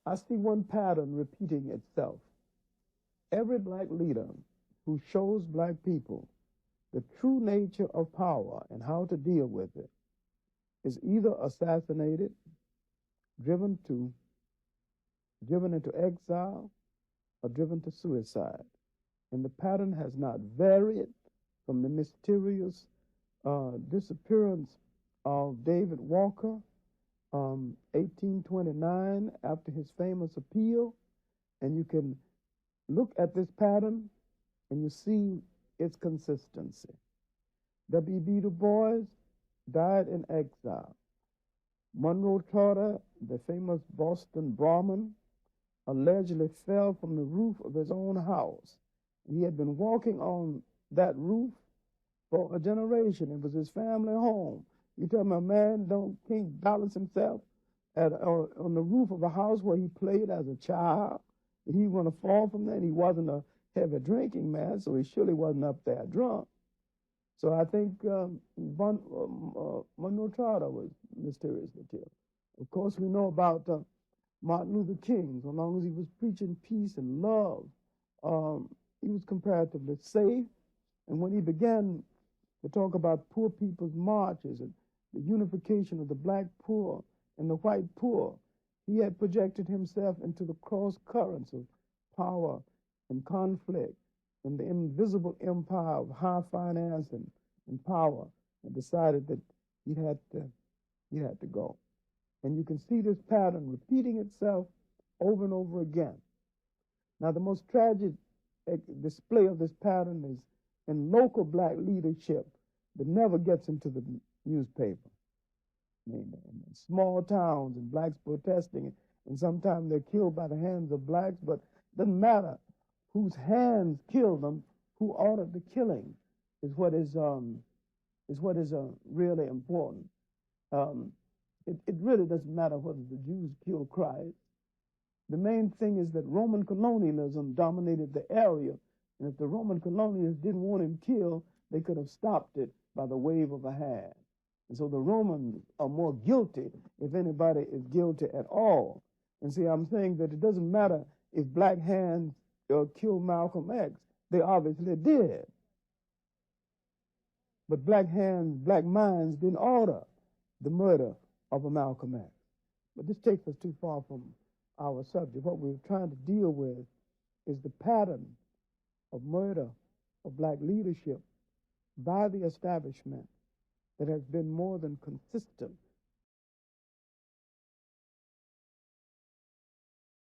I see one pattern repeating itself. Every black leader who shows black people the true nature of power and how to deal with it is either assassinated, driven to driven into exile, or driven to suicide. And the pattern has not varied from the mysterious disappearance of David Walker, 1829, after his famous appeal. And you can look at this pattern and you see its consistency. W.B. Du Bois died in exile. Monroe Trotter, the famous Boston Brahmin, allegedly fell from the roof of his own house. He had been walking on that roof for a generation. It was his family home. You tell me a man can't balance himself on the roof of a house where he played as a child. He was going to fall from there. And he wasn't a heavy drinking man, so he surely wasn't up there drunk. So I think Monroe Trotter was mysteriously killed. Of course, we know about Martin Luther King. So long as he was preaching peace and love, he was comparatively safe. And when he began to talk about poor people's marches and the unification of the black poor and the white poor, he had projected himself into the cross currents of power and conflict and the invisible empire of high finance and power, and decided that he had to go. And you can see this pattern repeating itself over and over again. Now, the most tragic display of this pattern is in local black leadership that never gets into the newspaper. In small towns and blacks protesting, and sometimes they're killed by the hands of blacks, but it doesn't matter whose hands killed them, who ordered the killing is what is really important. It really doesn't matter whether the Jews killed Christ. The main thing is that Roman colonialism dominated the area, and if the Roman colonialists didn't want him killed, they could have stopped it by the wave of a hand. And so the Romans are more guilty if anybody is guilty at all. And see, I'm saying that it doesn't matter if black hands killed Malcolm X. They obviously did. But black hands, black minds didn't order the murder of a Malcolm X. But this takes us too far from our subject. What we're trying to deal with is the pattern of murder of black leadership by the establishment that has been more than consistent